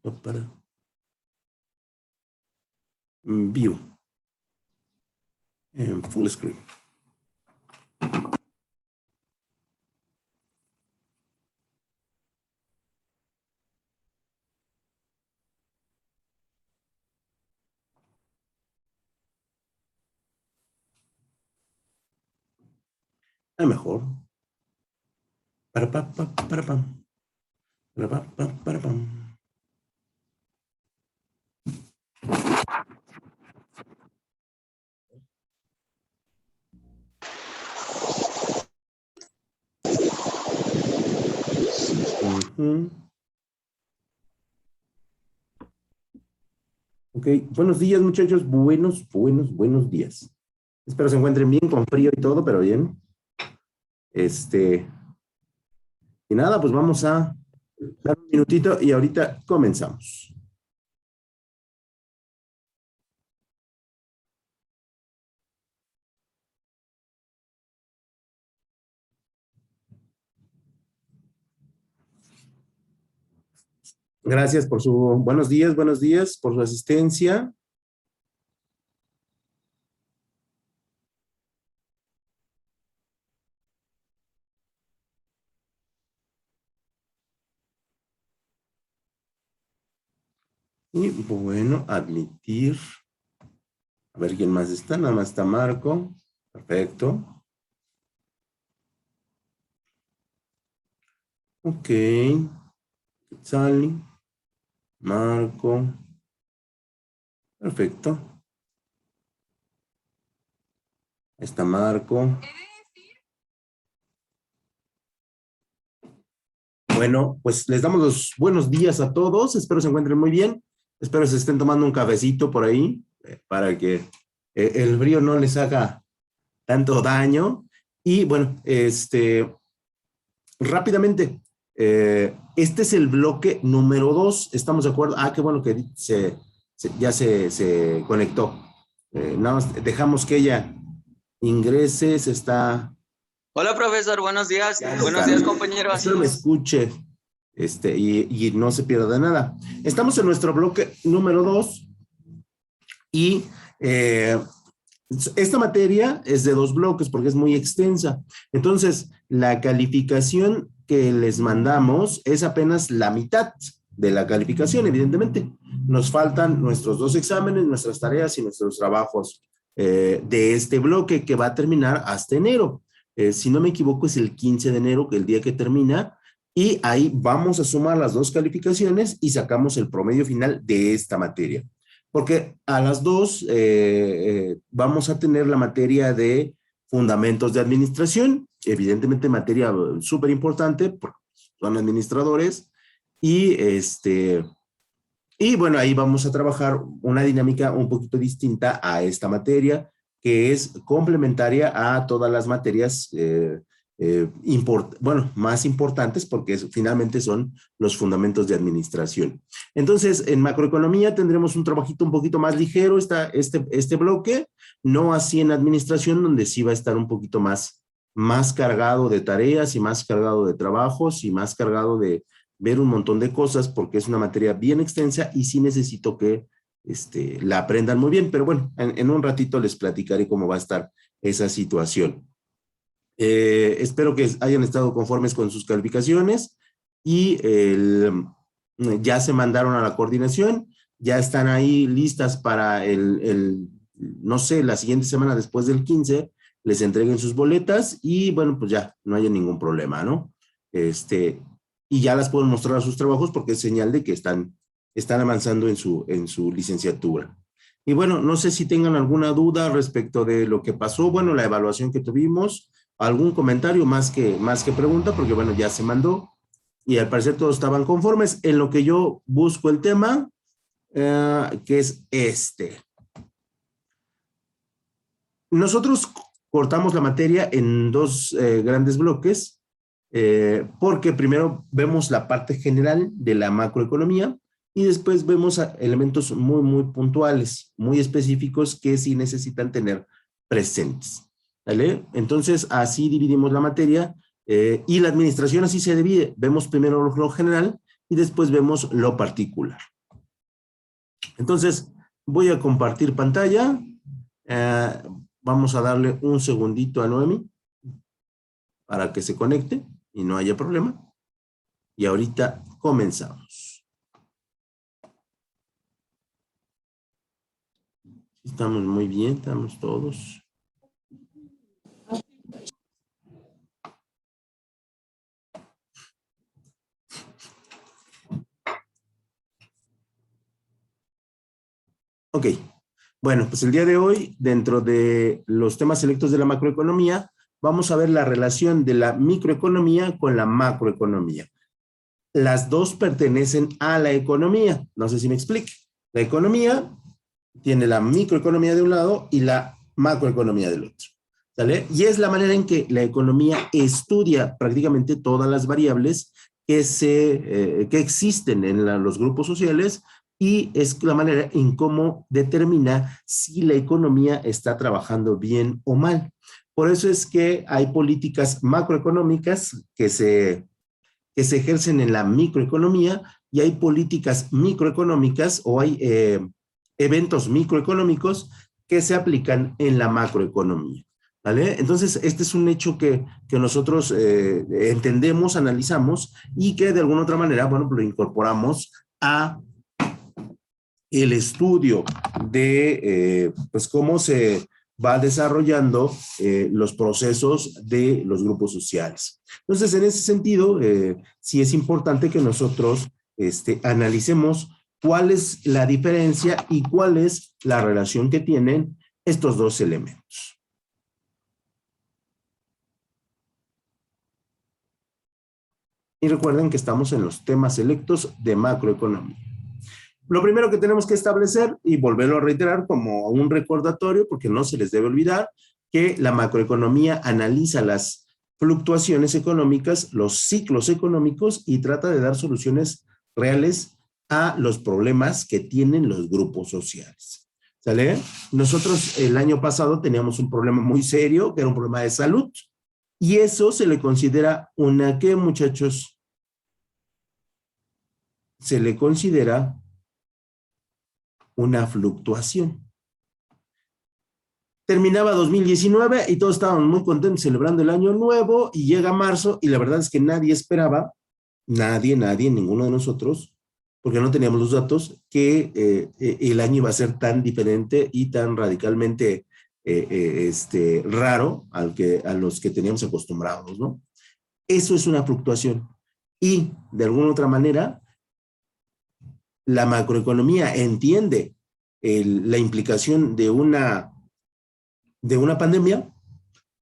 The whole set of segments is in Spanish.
Para view. Full screen. Mejor. Para pa, pa, para pam. Para pa, pa, para pam. Ok, buenos días muchachos, buenos días. Espero se encuentren bien, con frío y todo, pero bien. Y nada, pues vamos a dar un minutito y ahorita comenzamos. Gracias por su, buenos días por su asistencia. Y bueno, admitir. A ver quién más está, nada más está Marco. Perfecto. Ok. Sally. Marco. Perfecto. Ahí está Marco. Bueno, pues les damos los buenos días a todos. Espero se encuentren muy bien. Espero se estén tomando un cafecito por ahí para que el frío no les haga tanto daño. Y bueno, rápidamente, este es el bloque número 2. ¿Estamos de acuerdo? Ah, qué bueno que ya se conectó. Nada más dejamos que ella ingrese, se está... Hola, profesor, buenos días. Buenos días, compañeros. Espero me escuche y no se pierda nada. Estamos en nuestro bloque número 2 y esta materia es de 2 bloques porque es muy extensa. Entonces, la calificación que les mandamos es apenas la mitad de la calificación, evidentemente. Nos faltan nuestros 2 exámenes, nuestras tareas y nuestros trabajos de este bloque que va a terminar hasta enero. Si no me equivoco, es el 15 de enero, el día que termina, y ahí vamos a sumar las 2 calificaciones y sacamos el promedio final de esta materia. Porque a las 2 vamos a tener la materia de fundamentos de administración, evidentemente materia súper importante, porque son administradores, y bueno, ahí vamos a trabajar una dinámica un poquito distinta a esta materia, que es complementaria a todas las materias más importantes, porque finalmente son los fundamentos de administración. Entonces, en macroeconomía tendremos un trabajito un poquito más ligero, este bloque, no así en administración, donde sí va a estar un poquito más cargado de tareas y más cargado de trabajos y más cargado de ver un montón de cosas, porque es una materia bien extensa y sí necesito que la aprendan muy bien, pero bueno, en un ratito les platicaré cómo va a estar esa situación. Espero que hayan estado conformes con sus calificaciones y ya se mandaron a la coordinación, ya están ahí listas para no sé, la siguiente semana después del 15, les entreguen sus boletas y bueno, pues ya, no haya ningún problema, ¿no? Y ya las pueden mostrar a sus trabajos porque es señal de que están avanzando en su licenciatura. Y bueno, no sé si tengan alguna duda respecto de lo que pasó, bueno, la evaluación que tuvimos, algún comentario más que pregunta, porque bueno, ya se mandó y al parecer todos estaban conformes en lo que yo busco el tema, que es Nosotros cortamos la materia en 2 grandes bloques, porque primero vemos la parte general de la macroeconomía y después vemos elementos muy puntuales, muy específicos que sí necesitan tener presentes. ¿Vale? Entonces, así dividimos la materia y la administración así se divide. Vemos primero lo general y después vemos lo particular. Entonces, voy a compartir pantalla. Vamos a darle un segundito a Noemi para que se conecte y no haya problema. Y ahorita comenzamos. Estamos muy bien, estamos todos. Ok, bueno, pues el día de hoy, dentro de los temas selectos de la macroeconomía, vamos a ver la relación de la microeconomía con la macroeconomía. Las dos pertenecen a la economía, no sé si me explique. La economía tiene la microeconomía de un lado y la macroeconomía del otro, ¿sale? Y es la manera en que la economía estudia prácticamente todas las variables que existen en los grupos sociales, y es la manera en cómo determina si la economía está trabajando bien o mal. Por eso es que hay políticas macroeconómicas que se ejercen en la microeconomía, y hay políticas microeconómicas o hay eventos microeconómicos que se aplican en la macroeconomía, ¿vale? Entonces, este es un hecho que nosotros entendemos, analizamos, y que de alguna otra manera, bueno, lo incorporamos a el estudio de pues cómo se va desarrollando los procesos de los grupos sociales. Entonces, en ese sentido, sí es importante que nosotros analicemos cuál es la diferencia y cuál es la relación que tienen estos dos elementos. Y recuerden que estamos en los temas selectos de macroeconomía. Lo primero que tenemos que establecer, y volverlo a reiterar como un recordatorio, porque no se les debe olvidar, que la macroeconomía analiza las fluctuaciones económicas, los ciclos económicos, y trata de dar soluciones reales a los problemas que tienen los grupos sociales. ¿Sale? Nosotros el año pasado teníamos un problema muy serio, que era un problema de salud, y eso se le considera una, ¿qué, muchachos? Se le considera una fluctuación. Terminaba 2019 y todos estábamos muy contentos celebrando el año nuevo, y llega marzo y la verdad es que nadie esperaba, nadie, ninguno de nosotros, porque no teníamos los datos, que el año iba a ser tan diferente y tan radicalmente raro a los que teníamos acostumbrados, ¿no? Eso es una fluctuación, y de alguna otra manera la macroeconomía entiende la implicación de una pandemia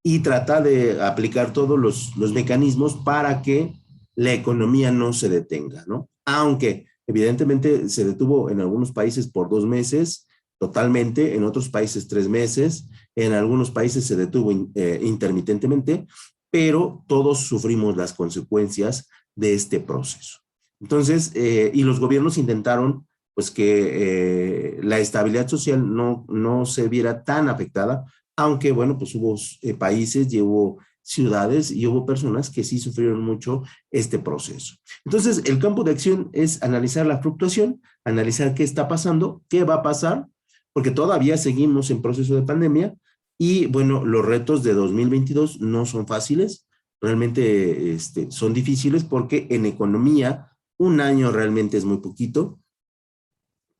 y trata de aplicar todos los mecanismos para que la economía no se detenga, ¿no? Aunque evidentemente se detuvo en algunos países por 2 meses totalmente, en otros países 3 meses, en algunos países se detuvo intermitentemente, pero todos sufrimos las consecuencias de este proceso. Entonces, y los gobiernos intentaron pues que la estabilidad social no se viera tan afectada, aunque bueno, pues hubo países y hubo ciudades y hubo personas que sí sufrieron mucho este proceso. Entonces, el campo de acción es analizar la fluctuación, analizar qué está pasando, qué va a pasar, porque todavía seguimos en proceso de pandemia, y bueno, los retos de 2022 no son fáciles, realmente son difíciles, porque en economía un año realmente es muy poquito,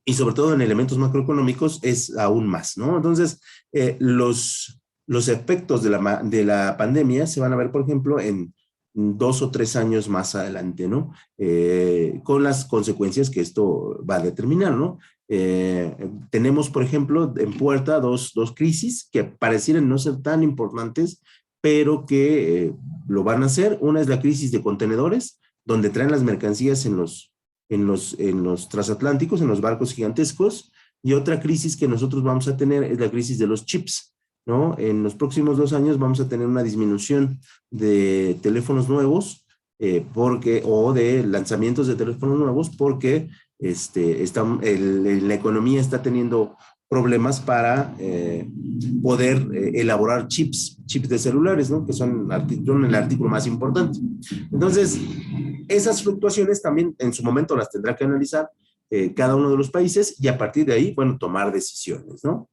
y sobre todo en elementos macroeconómicos es aún más, ¿no? Entonces, los efectos de la pandemia se van a ver, por ejemplo, en 2 o 3 años más adelante, ¿no? Con las consecuencias que esto va a determinar, ¿no? Tenemos, por ejemplo, en puerta dos crisis que parecieran no ser tan importantes, pero que lo van a hacer. Una es la crisis de contenedores, donde traen las mercancías en los transatlánticos, en los barcos gigantescos, y otra crisis que nosotros vamos a tener es la crisis de los chips, ¿no? En los próximos 2 años vamos a tener una disminución de teléfonos nuevos, o de lanzamientos de teléfonos nuevos, porque la economía está teniendo problemas para poder elaborar chips de celulares, ¿no? Que son el artículo más importante. Entonces, Esas fluctuaciones también en su momento las tendrá que analizar cada uno de los países y a partir de ahí, bueno, tomar decisiones, ¿no?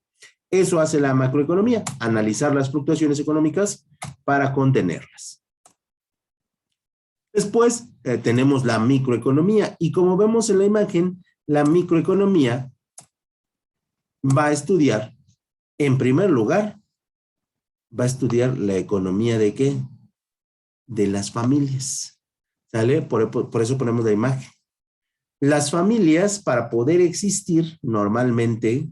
Eso hace la macroeconomía, analizar las fluctuaciones económicas para contenerlas. Después tenemos la microeconomía y como vemos en la imagen, la microeconomía va a estudiar, en primer lugar, va a estudiar la economía ¿de qué? De las familias, ¿sale? Por eso ponemos la imagen. Las familias, para poder existir, normalmente,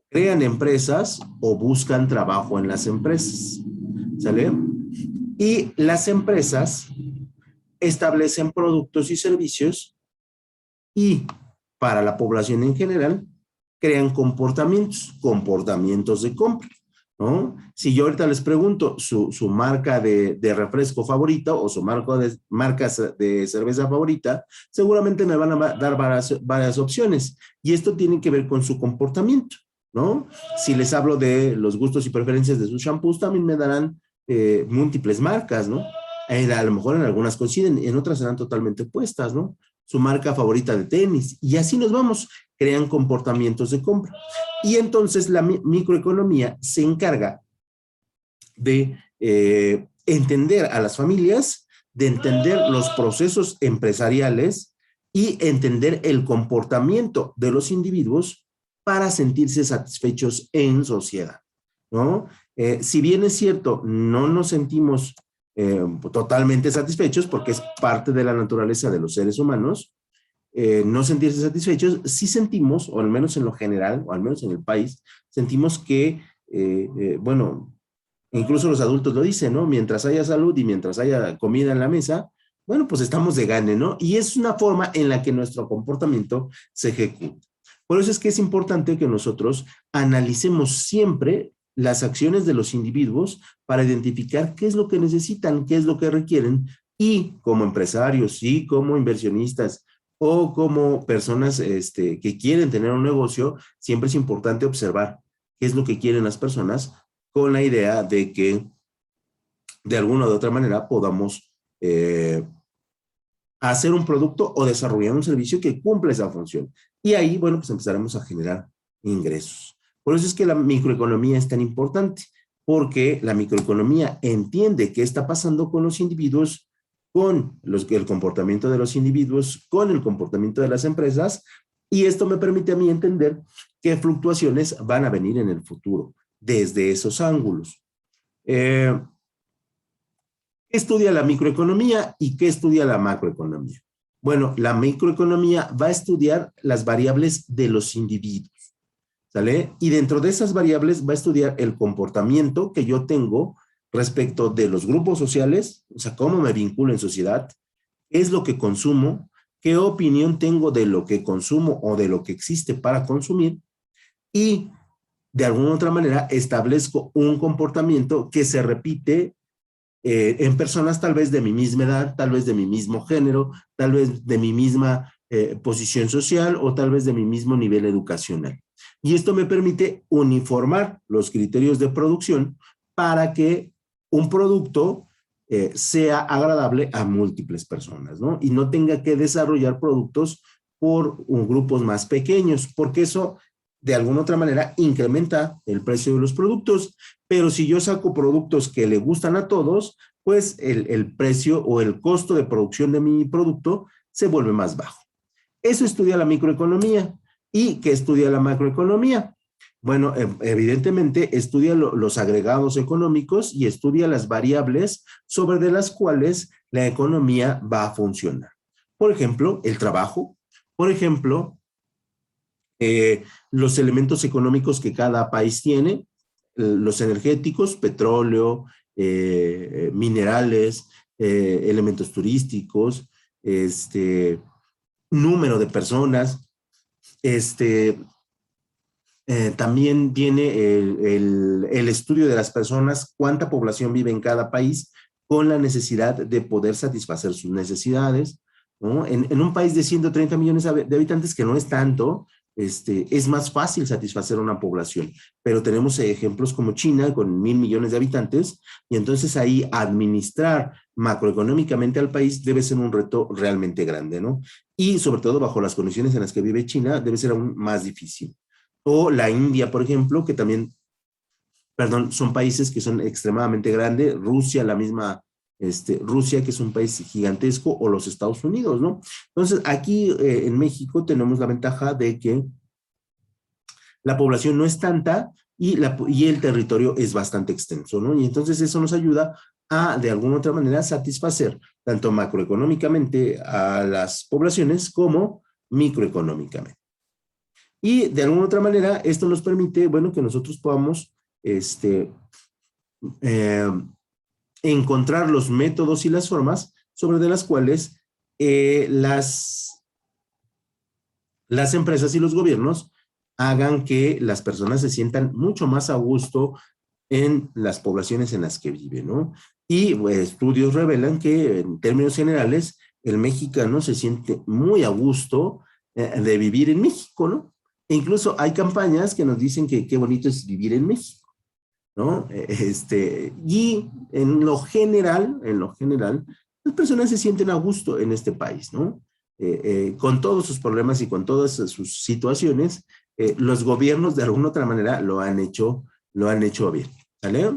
crean empresas o buscan trabajo en las empresas, ¿sale? Y las empresas establecen productos y servicios y para la población en general crean comportamientos de compra, ¿no? Si yo ahorita les pregunto su marca de refresco favorita o su marca de cerveza favorita, seguramente me van a dar varias opciones y esto tiene que ver con su comportamiento, ¿no? Si les hablo de los gustos y preferencias de sus shampoos, también me darán múltiples marcas, ¿no? A lo mejor en algunas coinciden, en otras serán totalmente opuestas, ¿no? Su marca favorita de tenis, y así nos vamos, crean comportamientos de compra. Y entonces la microeconomía se encarga de entender a las familias, de entender los procesos empresariales y entender el comportamiento de los individuos para sentirse satisfechos en sociedad, ¿no? Si bien es cierto, no nos sentimos totalmente satisfechos porque es parte de la naturaleza de los seres humanos, no sentirse satisfechos, sí sentimos, o al menos en lo general, o al menos en el país, sentimos que, bueno, incluso los adultos lo dicen, ¿no? Mientras haya salud y mientras haya comida en la mesa, bueno, pues estamos de gane, ¿no? Y es una forma en la que nuestro comportamiento se ejecuta. Por eso es que es importante que nosotros analicemos siempre las acciones de los individuos para identificar qué es lo que necesitan, qué es lo que requieren y como empresarios y como inversionistas o como personas que quieren tener un negocio, siempre es importante observar qué es lo que quieren las personas con la idea de que de alguna u otra manera podamos hacer un producto o desarrollar un servicio que cumpla esa función. Y ahí, bueno, pues empezaremos a generar ingresos. Por eso es que la microeconomía es tan importante, porque la microeconomía entiende qué está pasando con los individuos, con el comportamiento de los individuos, con el comportamiento de las empresas, y esto me permite a mí entender qué fluctuaciones van a venir en el futuro desde esos ángulos. ¿Qué estudia la microeconomía y qué estudia la macroeconomía? Bueno, la microeconomía va a estudiar las variables de los individuos, ¿sale? Y dentro de esas variables va a estudiar el comportamiento que yo tengo respecto de los grupos sociales, o sea, cómo me vinculo en sociedad, qué es lo que consumo, qué opinión tengo de lo que consumo o de lo que existe para consumir y de alguna otra manera establezco un comportamiento que se repite en personas tal vez de mi misma edad, tal vez de mi mismo género, tal vez de mi misma posición social o tal vez de mi mismo nivel educacional. Y esto me permite uniformar los criterios de producción para que un producto sea agradable a múltiples personas, ¿no? Y no tenga que desarrollar productos por grupos más pequeños, porque eso de alguna otra manera incrementa el precio de los productos, pero si yo saco productos que le gustan a todos, pues el precio o el costo de producción de mi producto se vuelve más bajo. Eso estudia la microeconomía. ¿Y qué estudia la macroeconomía? Bueno, evidentemente estudia los agregados económicos y estudia las variables sobre de las cuales la economía va a funcionar. Por ejemplo, el trabajo, por ejemplo, los elementos económicos que cada país tiene, los energéticos, petróleo, minerales, elementos turísticos, número de personas, también viene el estudio de las personas, cuánta población vive en cada país, con la necesidad de poder satisfacer sus necesidades, ¿no? En un país de 130 millones de habitantes, que no es tanto, es más fácil satisfacer a una población, pero tenemos ejemplos como China con 1,000 millones de habitantes, y entonces ahí administrar macroeconómicamente al país debe ser un reto realmente grande, ¿no? Y sobre todo bajo las condiciones en las que vive China, debe ser aún más difícil. O la India, por ejemplo, que también, perdón, son países que son extremadamente grandes, Rusia, la misma, Rusia, que es un país gigantesco, o los Estados Unidos, ¿no? Entonces, aquí en México tenemos la ventaja de que la población no es tanta y el territorio es bastante extenso, ¿no? Y entonces eso nos ayuda a, de alguna otra manera, satisfacer tanto macroeconómicamente a las poblaciones como microeconómicamente. Y de alguna otra manera, esto nos permite, bueno, que nosotros podamos eh, encontrar los métodos y las formas sobre de las cuales las empresas y los gobiernos hagan que las personas se sientan mucho más a gusto en las poblaciones en las que viven, ¿no? Y estudios revelan que en términos generales el mexicano se siente muy a gusto de vivir en México, ¿no? E incluso hay campañas que nos dicen que qué bonito es vivir en México, ¿no? Y en lo general, las personas se sienten a gusto en este país, ¿no? Con todos sus problemas y con todas sus situaciones, los gobiernos de alguna otra manera lo han hecho bien, ¿vale?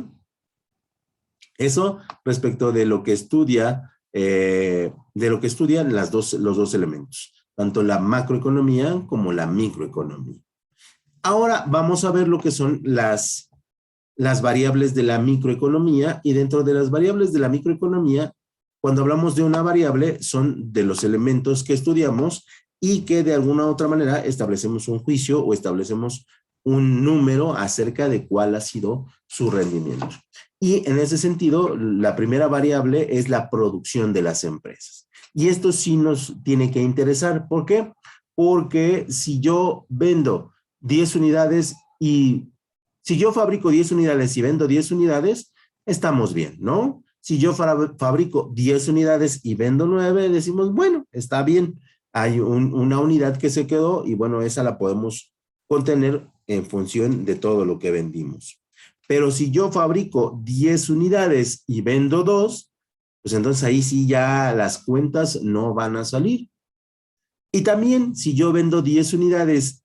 Eso respecto de lo que estudian los dos elementos, tanto la macroeconomía como la microeconomía. Ahora vamos a ver lo que son las variables de la microeconomía, y dentro de las variables de la microeconomía, cuando hablamos de una variable, son de los elementos que estudiamos y que de alguna u otra manera establecemos un juicio o establecemos un número acerca de cuál ha sido su rendimiento. Y en ese sentido, la primera variable es la producción de las empresas. Y esto sí nos tiene que interesar. ¿Por qué? Porque si yo vendo 10 unidades y si yo fabrico 10 unidades y vendo 10 unidades, estamos bien, ¿no? Si yo fabrico 10 unidades y vendo 9, decimos, bueno, está bien. Hay una unidad que se quedó y bueno, esa la podemos contener en función de todo lo que vendimos. Pero si yo fabrico 10 unidades y vendo 2, pues entonces ahí sí ya las cuentas no van a salir. Y también si yo vendo 10 unidades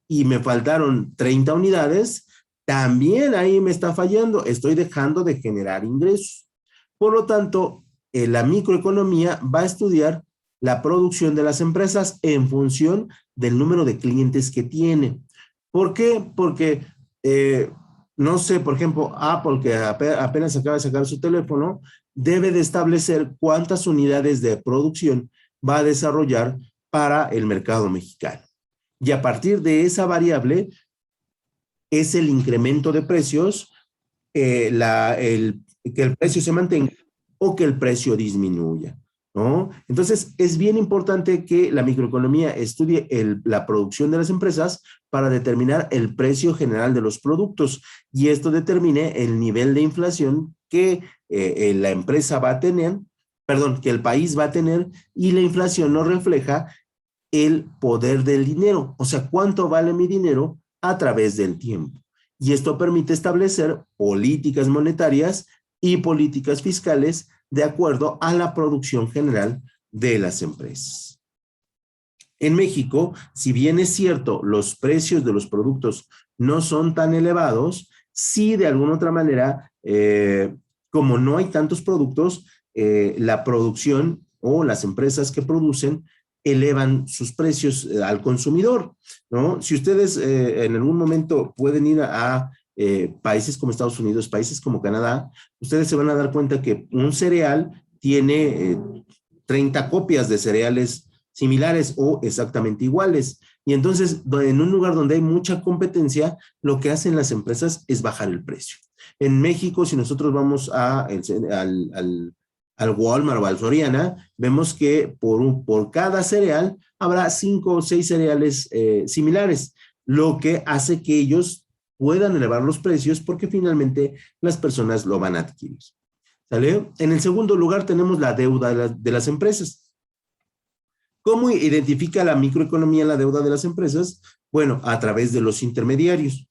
y me faltaron 30 unidades, también ahí me está fallando, estoy dejando de generar ingresos. Por lo tanto, la microeconomía va a estudiar la producción de las empresas en función del número de clientes que tiene. ¿Por qué? Porque, no sé, por ejemplo, Apple, que apenas acaba de sacar su teléfono, debe de establecer cuántas unidades de producción va a desarrollar para el mercado mexicano. Y a partir de esa variable es el incremento de precios, que el precio se mantenga o que el precio disminuya, ¿no? Entonces, es bien importante que la microeconomía estudie la producción de las empresas para determinar el precio general de los productos, y esto determine el nivel de inflación que la empresa va a tener, perdón, que el país va a tener, y la inflación nos refleja el poder del dinero, o sea, cuánto vale mi dinero a través del tiempo. Y esto permite establecer políticas monetarias y políticas fiscales de acuerdo a la producción general de las empresas. En México, si bien es cierto, los precios de los productos no son tan elevados, sí de alguna otra manera, como no hay tantos productos, la producción o las empresas que producen elevan sus precios al consumidor, ¿no? Si ustedes en algún momento pueden ir a países como Estados Unidos, países como Canadá, ustedes se van a dar cuenta que un cereal tiene 30 copias de cereales similares o exactamente iguales. Y entonces, en un lugar donde hay mucha competencia, lo que hacen las empresas es bajar el precio. En México, si nosotros vamos al Walmart o al Soriana, vemos que por cada cereal habrá 5 o 6 cereales similares, lo que hace que ellos puedan elevar los precios porque finalmente las personas lo van a adquirir. ¿Sale? En el segundo lugar tenemos la deuda de las empresas. ¿Cómo identifica la microeconomía la deuda de las empresas? Bueno, a través de los intermediarios.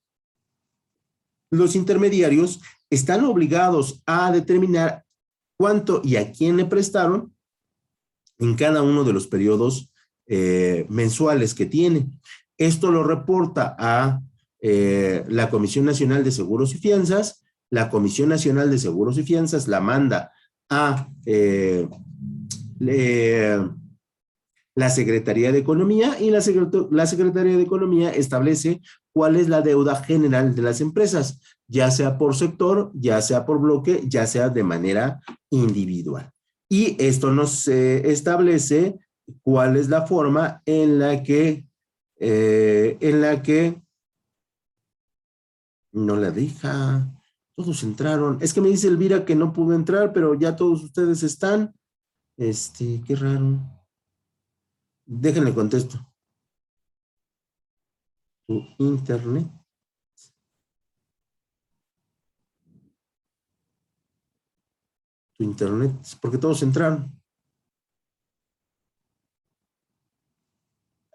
Los intermediarios están obligados a determinar cuánto y a quién le prestaron en cada uno de los periodos mensuales que tiene. Esto lo reporta a la Comisión Nacional de Seguros y Fianzas. La Comisión Nacional de Seguros y Fianzas la manda a la Secretaría de Economía, y la Secretaría de Economía establece cuál es la deuda general de las empresas, ya sea por sector, ya sea por bloque, ya sea de manera individual. Y esto nos establece cuál es la forma en la que no la deja. Todos entraron. Es que me dice Elvira que no pudo entrar, pero ya todos ustedes están. Qué raro. Déjenle contesto. Tu internet. Tu internet, porque todos entraron.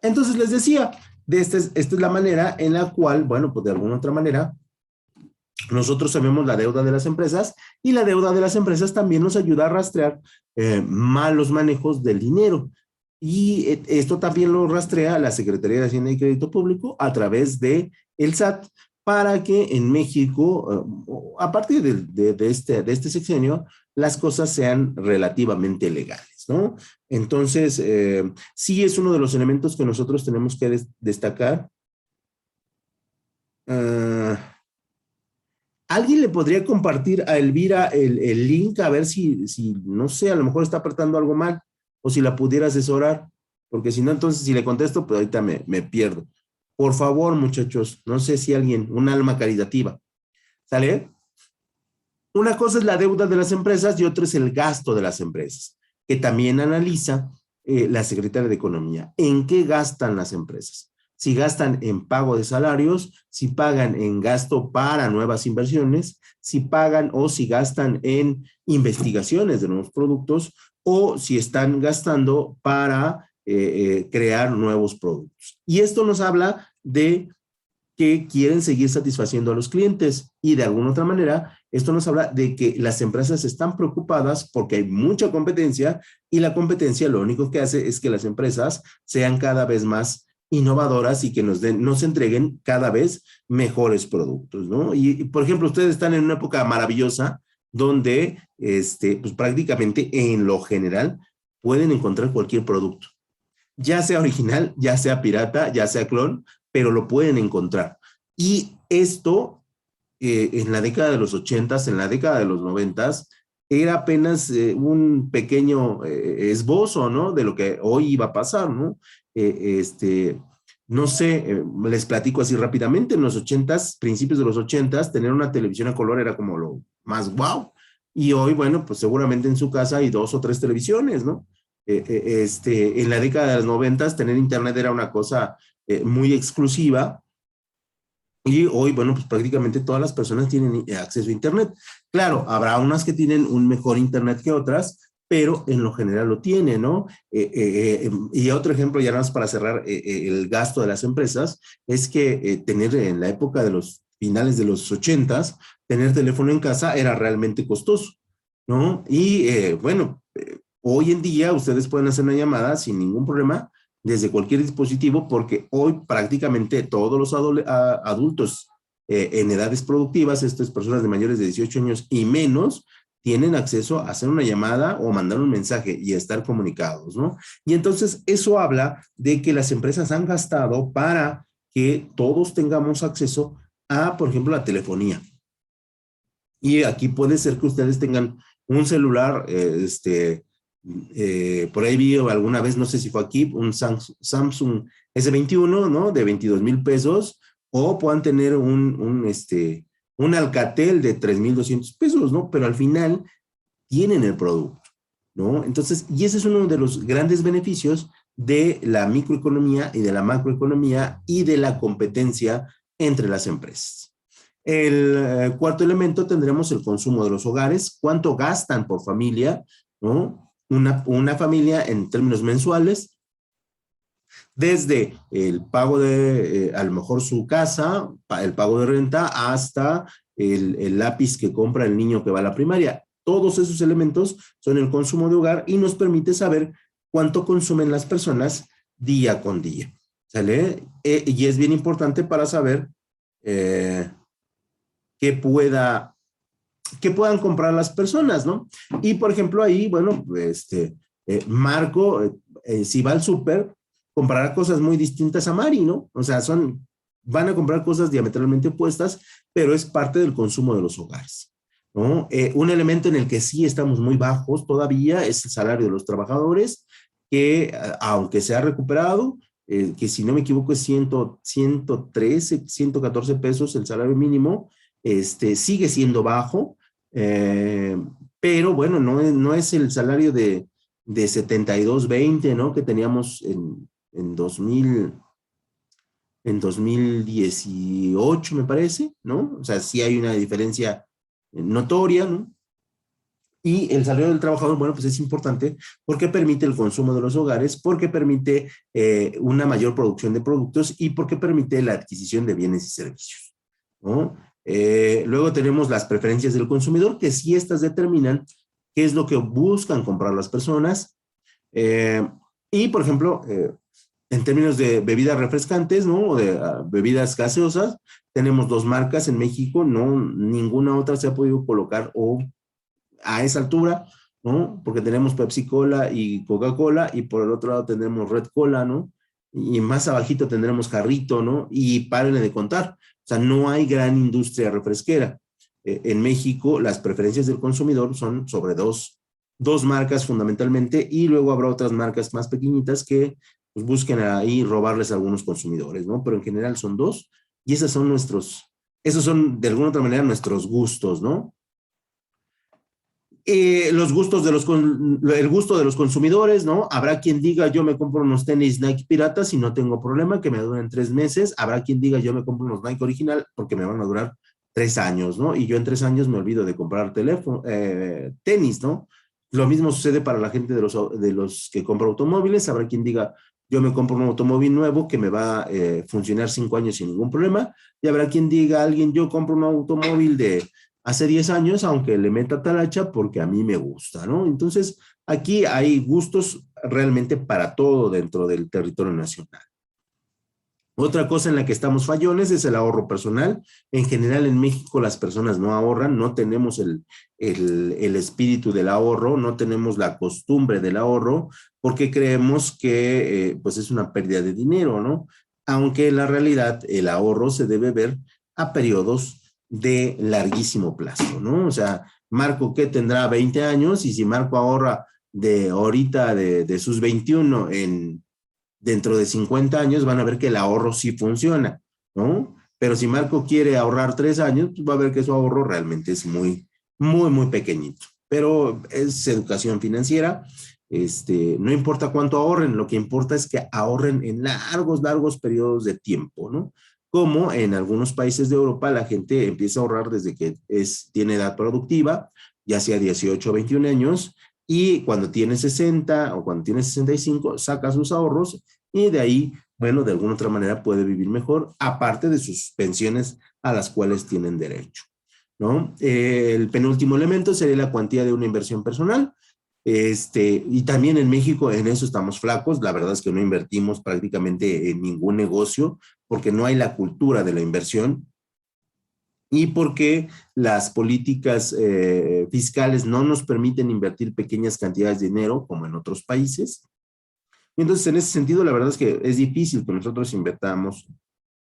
Entonces les decía, esta es la manera en la cual, bueno, pues de alguna otra manera, nosotros sabemos la deuda de las empresas, y la deuda de las empresas también nos ayuda a rastrear malos manejos del dinero. Y esto también lo rastrea la Secretaría de Hacienda y Crédito Público a través de el SAT, para que en México, a partir de este sexenio, las cosas sean relativamente legales, ¿no? Entonces, sí es uno de los elementos que nosotros tenemos que destacar. ¿Alguien le podría compartir a Elvira el link a ver si, no sé, a lo mejor está apretando algo mal, o si la pudiera asesorar? Porque si no, entonces si le contesto, pues ahorita me pierdo. Por favor, muchachos, no sé si alguien, un alma caritativa. ¿Sale? Una cosa es la deuda de las empresas y otra es el gasto de las empresas, que también analiza la Secretaría de Economía. ¿En qué gastan las empresas? Si gastan en pago de salarios, si pagan en gasto para nuevas inversiones, si pagan o si gastan en investigaciones de nuevos productos, o si están gastando para crear nuevos productos. Y esto nos habla de que quieren seguir satisfaciendo a los clientes, y de alguna otra manera esto nos habla de que las empresas están preocupadas porque hay mucha competencia, y la competencia lo único que hace es que las empresas sean cada vez más innovadoras y que nos entreguen cada vez mejores productos, ¿no? Y por ejemplo, ustedes están en una época maravillosa donde pues prácticamente en lo general pueden encontrar cualquier producto, ya sea original, ya sea pirata, ya sea clon, pero lo pueden encontrar. Y esto en la década de los 80s, en la década de los 90s, era apenas un pequeño esbozo, ¿no? De lo que hoy iba a pasar, ¿no? No sé, les platico así rápidamente. En los 80s, principios de los 80s, tener una televisión a color era como lo más wow. Y hoy, bueno, pues seguramente en su casa hay 2 o 3 televisiones, ¿no? En la década de los 90s, tener internet era una cosa muy exclusiva, y hoy, bueno, pues prácticamente todas las personas tienen acceso a internet. Claro, habrá unas que tienen un mejor internet que otras, pero en lo general lo tienen, ¿no? Y otro ejemplo, ya nada más para cerrar el gasto de las empresas, es que tener en la época de los finales de los 80s, tener teléfono en casa era realmente costoso, ¿no? Y bueno, hoy en día ustedes pueden hacer una llamada sin ningún problema desde cualquier dispositivo, porque hoy prácticamente todos los adultos en edades productivas, estas personas de mayores de 18 años y menos, tienen acceso a hacer una llamada o mandar un mensaje y a estar comunicados, ¿no? Y entonces eso habla de que las empresas han gastado para que todos tengamos acceso a, por ejemplo, la telefonía. Y aquí puede ser que ustedes tengan un celular, por ahí vi alguna vez, no sé si fue aquí, un Samsung S21, ¿no? De 22,000 pesos, o puedan tener un Alcatel de 3,200 pesos, ¿no? Pero al final tienen el producto, ¿no? Entonces, y ese es uno de los grandes beneficios de la microeconomía y de la macroeconomía y de la competencia entre las empresas. El cuarto elemento tendremos el consumo de los hogares, cuánto gastan por familia, ¿no? Una familia en términos mensuales desde el pago de, a lo mejor su casa, el pago de renta, hasta el lápiz que compra el niño que va a la primaria. Todos esos elementos son el consumo de hogar y nos permite saber cuánto consumen las personas día con día. ¿Sale? Y es bien importante para saber eh, qué puedan comprar las personas, ¿no? Y por ejemplo ahí, bueno, Marco, si va al súper, comprará cosas muy distintas a Mari, ¿no? O sea, van a comprar cosas diametralmente opuestas, pero es parte del consumo de los hogares, ¿no? Un elemento en el que sí estamos muy bajos todavía es el salario de los trabajadores, que aunque se ha recuperado, que si no me equivoco es 113, 114 pesos el salario mínimo, sigue siendo bajo, eh, pero bueno, no es el salario de 72.20, ¿no? Que teníamos en 2018, me parece, ¿no? O sea, sí hay una diferencia notoria, ¿no? Y el salario del trabajador, bueno, pues es importante porque permite el consumo de los hogares, porque permite una mayor producción de productos y porque permite la adquisición de bienes y servicios, ¿no? Luego tenemos las preferencias del consumidor, que sí estas determinan qué es lo que buscan comprar las personas. Eh, y, por ejemplo, en términos de bebidas refrescantes, ¿no? O de bebidas gaseosas, tenemos dos marcas en México, no, ninguna otra se ha podido colocar o a esa altura, ¿no? Porque tenemos Pepsi Cola y Coca-Cola, y por el otro lado tenemos Red Cola, ¿no? Y más abajito tendremos Jarrito, ¿no? Y párenle de contar. O sea, no hay gran industria refresquera. En México, las preferencias del consumidor son sobre dos marcas fundamentalmente, y luego habrá otras marcas más pequeñitas que pues, busquen ahí robarles a algunos consumidores, ¿no? Pero en general son dos, y esos son de alguna otra manera nuestros gustos, ¿no? Los gustos el gusto de los consumidores, ¿no? Habrá quien diga, yo me compro unos tenis Nike piratas y no tengo problema, que me duren 3 meses. Habrá quien diga, yo me compro unos Nike original porque me van a durar 3 años, ¿no? Y yo en 3 años me olvido de comprar tenis, ¿no? Lo mismo sucede para la gente de los que compra automóviles. Habrá quien diga, yo me compro un automóvil nuevo que me va a funcionar 5 años sin ningún problema. Y habrá quien diga, yo compro un automóvil de hace 10 años, aunque le meta talacha porque a mí me gusta, ¿no? Entonces, aquí hay gustos realmente para todo dentro del territorio nacional. Otra cosa en la que estamos fallones es el ahorro personal. En general en México las personas no ahorran, no tenemos el espíritu del ahorro, no tenemos la costumbre del ahorro, porque creemos que pues es una pérdida de dinero, ¿no? Aunque en la realidad el ahorro se debe ver a periodos de larguísimo plazo, ¿no? O sea, Marco, ¿qué tendrá? 20 años, y si Marco ahorra de ahorita, de sus 21 dentro de 50 años, van a ver que el ahorro sí funciona, ¿no? Pero si Marco quiere ahorrar 3 años, pues va a ver que su ahorro realmente es muy, muy, muy pequeñito. Pero es educación financiera. No importa cuánto ahorren, lo que importa es que ahorren en largos, largos periodos de tiempo, ¿no? Como en algunos países de Europa la gente empieza a ahorrar desde que tiene edad productiva, ya sea 18 o 21 años, y cuando tiene 60 o cuando tiene 65, saca sus ahorros y de ahí, bueno, de alguna otra manera puede vivir mejor, aparte de sus pensiones a las cuales tienen derecho, ¿no? El penúltimo elemento sería la cuantía de una inversión personal. Y también en México en eso estamos flacos. La verdad es que no invertimos prácticamente en ningún negocio porque no hay la cultura de la inversión y porque las políticas fiscales no nos permiten invertir pequeñas cantidades de dinero como en otros países. Entonces, en ese sentido, la verdad es que es difícil que nosotros invertamos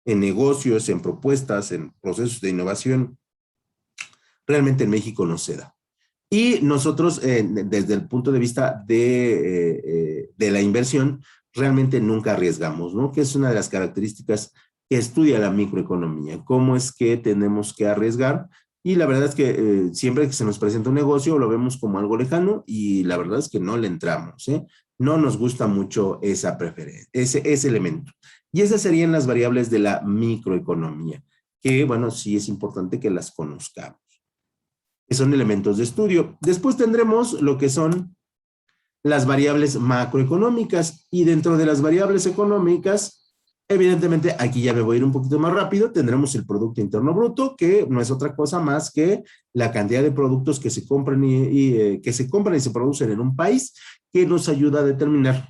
en negocios, en propuestas, en procesos de innovación. Realmente en México no se da. Y nosotros, desde el punto de vista de la inversión, realmente nunca arriesgamos, ¿no? Que es una de las características que estudia la microeconomía, cómo es que tenemos que arriesgar. Y la verdad es que siempre que se nos presenta un negocio lo vemos como algo lejano y la verdad es que no le entramos, ¿eh? No nos gusta mucho esa preferencia, ese elemento. Y esas serían las variables de la microeconomía, que bueno, sí es importante que las conozcamos, que son elementos de estudio. Después tendremos lo que son las variables macroeconómicas, y dentro de las variables económicas, evidentemente, aquí ya me voy a ir un poquito más rápido, tendremos el Producto Interno Bruto, que no es otra cosa más que la cantidad de productos que se compran que se compran y se producen en un país, que nos ayuda a determinar.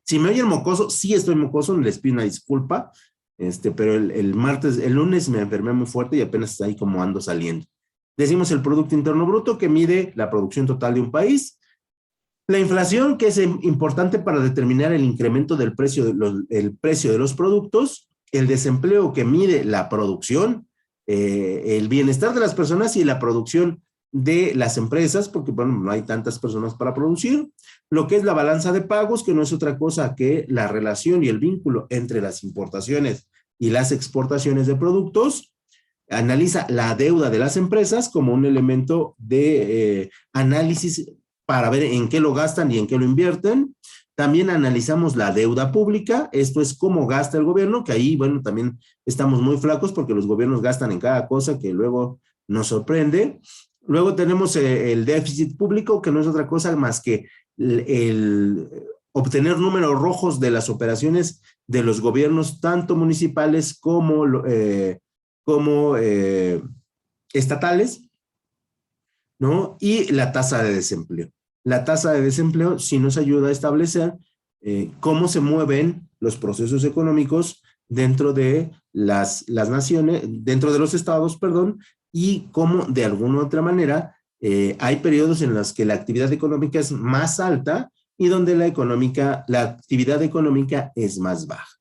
Si me oyen mocoso, sí estoy mocoso, les pido una disculpa, pero el lunes me enfermé muy fuerte y apenas ahí como ando saliendo. Decimos el Producto Interno Bruto, que mide la producción total de un país. La inflación, que es importante para determinar el incremento del precio el precio de los productos. El desempleo, que mide la producción, el bienestar de las personas y la producción de las empresas, porque bueno, no hay tantas personas para producir. Lo que es la balanza de pagos, que no es otra cosa que la relación y el vínculo entre las importaciones y las exportaciones de productos. Analiza la deuda de las empresas como un elemento de análisis para ver en qué lo gastan y en qué lo invierten. También analizamos la deuda pública, esto es cómo gasta el gobierno, que ahí, bueno, también estamos muy flacos porque los gobiernos gastan en cada cosa que luego nos sorprende. Luego tenemos el déficit público, que no es otra cosa más que obtener números rojos de las operaciones de los gobiernos, tanto municipales como estatales, ¿no? Y la tasa de desempleo. La tasa de desempleo sí nos ayuda a establecer cómo se mueven los procesos económicos dentro de las naciones, dentro de los estados, perdón, y cómo de alguna u otra manera hay periodos en los que la actividad económica es más alta y donde la actividad económica es más baja.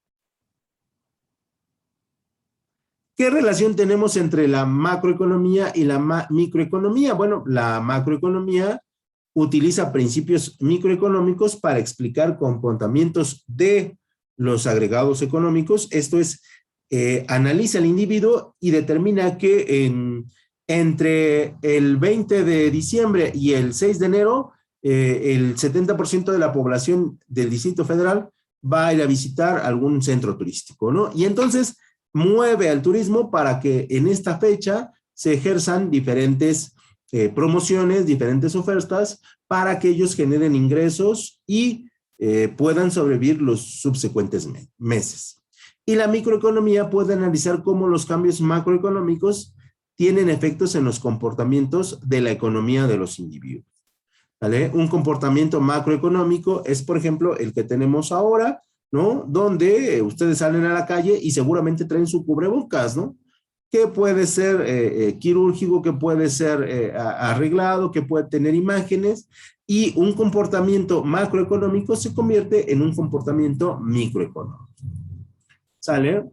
¿Qué relación tenemos entre la macroeconomía y la microeconomía? Bueno, la macroeconomía utiliza principios microeconómicos para explicar comportamientos de los agregados económicos. Esto es, analiza al individuo y determina que entre el 20 de diciembre y el 6 de enero, el 70% de la población del Distrito Federal va a ir a visitar algún centro turístico, ¿no? Y entonces mueve al turismo para que en esta fecha se ejerzan diferentes promociones, diferentes ofertas para que ellos generen ingresos y puedan sobrevivir los subsecuentes meses. Y la microeconomía puede analizar cómo los cambios macroeconómicos tienen efectos en los comportamientos de la economía de los individuos. ¿Vale? Un comportamiento macroeconómico es, por ejemplo, el que tenemos ahora, ¿no? Donde ustedes salen a la calle y seguramente traen su cubrebocas, ¿no? Que puede ser quirúrgico, que puede ser arreglado, que puede tener imágenes, y un comportamiento macroeconómico se convierte en un comportamiento microeconómico. ¿Sale?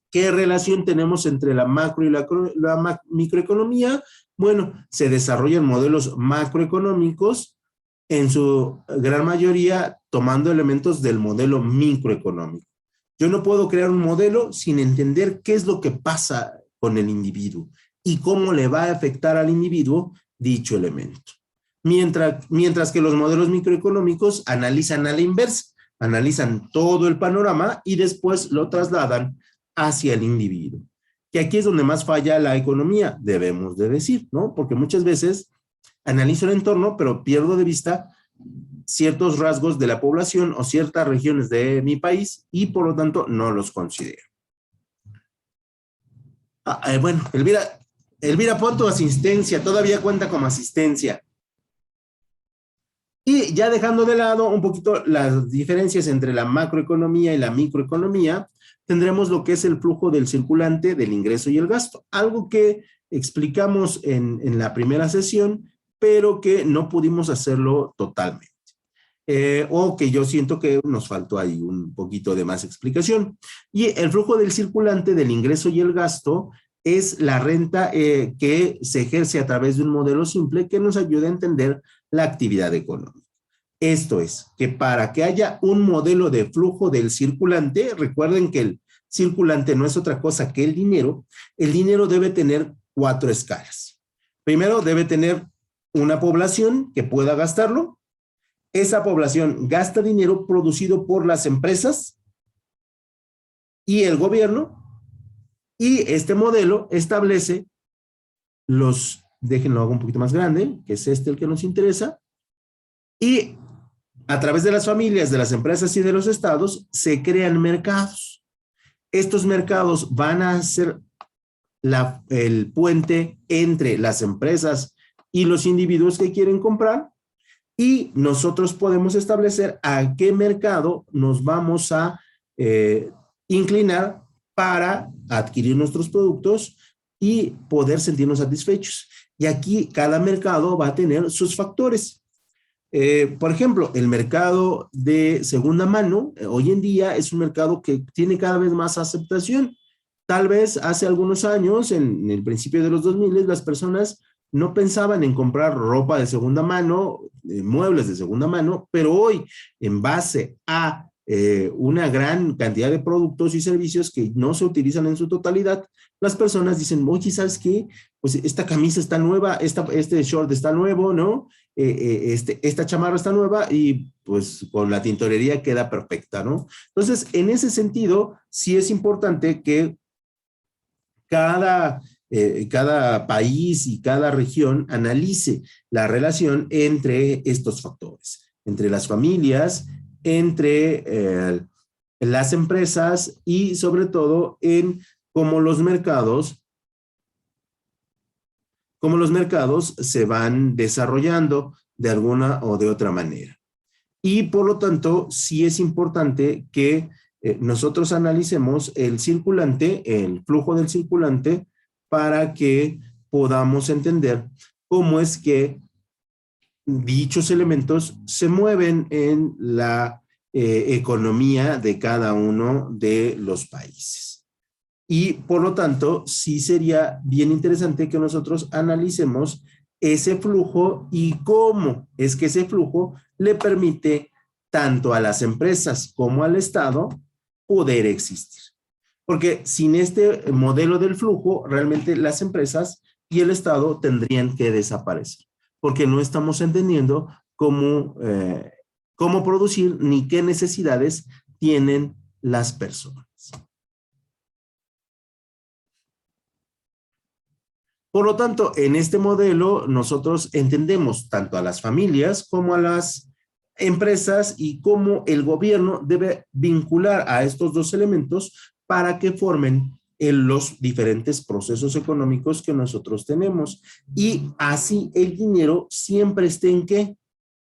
¿Qué relación tenemos entre la macro y la microeconomía? Bueno, se desarrollan modelos macroeconómicos en su gran mayoría tomando elementos del modelo microeconómico. Yo no puedo crear un modelo sin entender qué es lo que pasa con el individuo y cómo le va a afectar al individuo dicho elemento. Mientras que los modelos microeconómicos analizan a la inversa, analizan todo el panorama y después lo trasladan hacia el individuo. Que aquí es donde más falla la economía, debemos de decir, ¿no? Porque muchas veces analizo el entorno, pero pierdo de vista ciertos rasgos de la población o ciertas regiones de mi país y por lo tanto no los considero. Bueno, Elvira, pon tu asistencia, todavía cuenta como asistencia. Y ya dejando de lado un poquito las diferencias entre la macroeconomía y la microeconomía, tendremos lo que es el flujo del circulante del ingreso y el gasto, algo que explicamos en la primera sesión, pero que no pudimos hacerlo totalmente. O que yo siento que nos faltó ahí un poquito de más explicación. Y el flujo del circulante del ingreso y el gasto es la renta que se ejerce a través de un modelo simple que nos ayuda a entender la actividad económica. Esto es, que para que haya un modelo de flujo del circulante, recuerden que el circulante no es otra cosa que el dinero debe tener 4 escalas. Primero, debe tener una población que pueda gastarlo. Esa población gasta dinero producido por las empresas y el gobierno, y este modelo establece déjenlo hago un poquito más grande, que es el que nos interesa, Y a través de las familias, de las empresas y de los estados, se crean mercados. Estos mercados van a ser el puente entre las empresas y los individuos que quieren comprar, y nosotros podemos establecer a qué mercado nos vamos a inclinar para adquirir nuestros productos y poder sentirnos satisfechos. Y aquí cada mercado va a tener sus factores. Por ejemplo, el mercado de segunda mano, hoy en día es un mercado que tiene cada vez más aceptación. Tal vez hace algunos años, en el principio de los 2000, las personas no pensaban en comprar ropa de segunda mano, muebles de segunda mano, pero hoy, en base a una gran cantidad de productos y servicios que no se utilizan en su totalidad, las personas dicen, oye, ¿sabes qué? Pues esta camisa está nueva, este short está nuevo, ¿no? Esta chamarra está nueva y pues con la tintorería queda perfecta, ¿no? Entonces, en ese sentido, sí es importante que cada país y cada región analice la relación entre estos factores, entre las familias, entre las empresas y sobre todo en cómo los mercados se van desarrollando de alguna o de otra manera. Y por lo tanto, sí es importante que nosotros analicemos el circulante, el flujo del circulante, para que podamos entender cómo es que dichos elementos se mueven en la economía de cada uno de los países. Y por lo tanto, sí sería bien interesante que nosotros analicemos ese flujo y cómo es que ese flujo le permite tanto a las empresas como al Estado poder existir. Porque sin este modelo del flujo, realmente las empresas y el Estado tendrían que desaparecer, porque no estamos entendiendo cómo producir ni qué necesidades tienen las personas. Por lo tanto, en este modelo nosotros entendemos tanto a las familias como a las empresas y cómo el gobierno debe vincular a estos dos elementos para que formen los diferentes procesos económicos que nosotros tenemos. Y así el dinero siempre esté ¿en qué?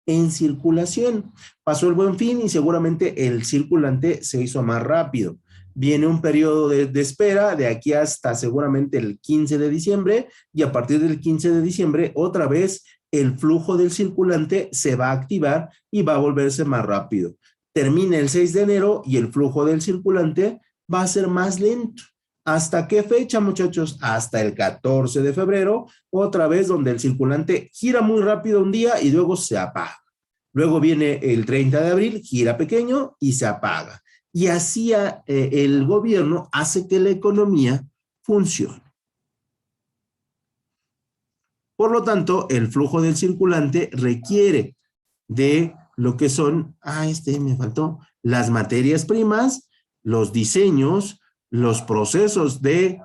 En circulación. Pasó el Buen Fin y seguramente el circulante se hizo más rápido. Viene un periodo de espera de aquí hasta seguramente el 15 de diciembre y a partir del 15 de diciembre otra vez el flujo del circulante se va a activar y va a volverse más rápido. Termina el 6 de enero y el flujo del circulante va a ser más lento. ¿Hasta qué fecha, muchachos? Hasta el 14 de febrero, otra vez donde el circulante gira muy rápido un día y luego se apaga. Luego viene el 30 de abril, gira pequeño y se apaga. Y así el gobierno hace que la economía funcione. Por lo tanto, el flujo del circulante requiere de lo que son, me faltó, las materias primas, los diseños, los procesos de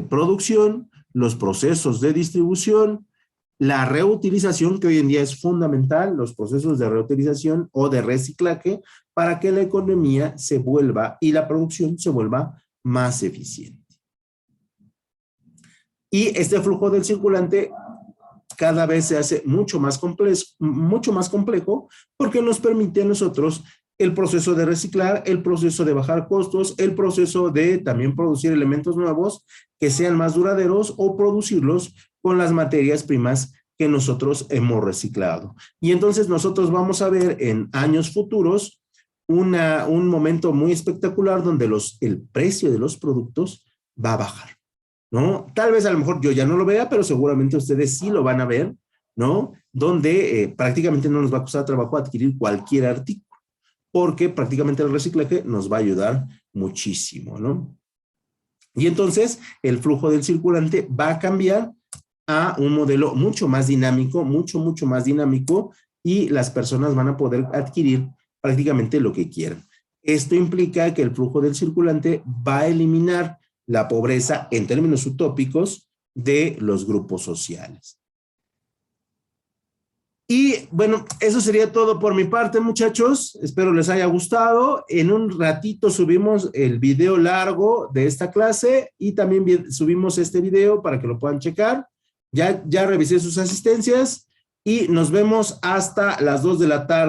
producción, los procesos de distribución, la reutilización, que hoy en día es fundamental, los procesos de reutilización o de reciclaje, para que la economía se vuelva y la producción se vuelva más eficiente. Y este flujo del circulante cada vez se hace mucho más complejo porque nos permite a nosotros el proceso de reciclar, el proceso de bajar costos, el proceso de también producir elementos nuevos que sean más duraderos o producirlos con las materias primas que nosotros hemos reciclado. Y entonces nosotros vamos a ver en años futuros un momento muy espectacular donde el precio de los productos va a bajar, ¿no? Tal vez a lo mejor yo ya no lo vea, pero seguramente ustedes sí lo van a ver, ¿no? Donde prácticamente no nos va a costar trabajo adquirir cualquier artículo, porque prácticamente el reciclaje nos va a ayudar muchísimo, ¿no? Y entonces el flujo del circulante va a cambiar a un modelo mucho más dinámico, mucho más dinámico, y las personas van a poder adquirir prácticamente lo que quieran. Esto implica que el flujo del circulante va a eliminar la pobreza en términos utópicos de los grupos sociales. Y bueno, eso sería todo por mi parte, muchachos. Espero les haya gustado. En un ratito subimos el video largo de esta clase y también subimos este video para que lo puedan checar. Ya revisé sus asistencias y nos vemos hasta las 2 de la tarde.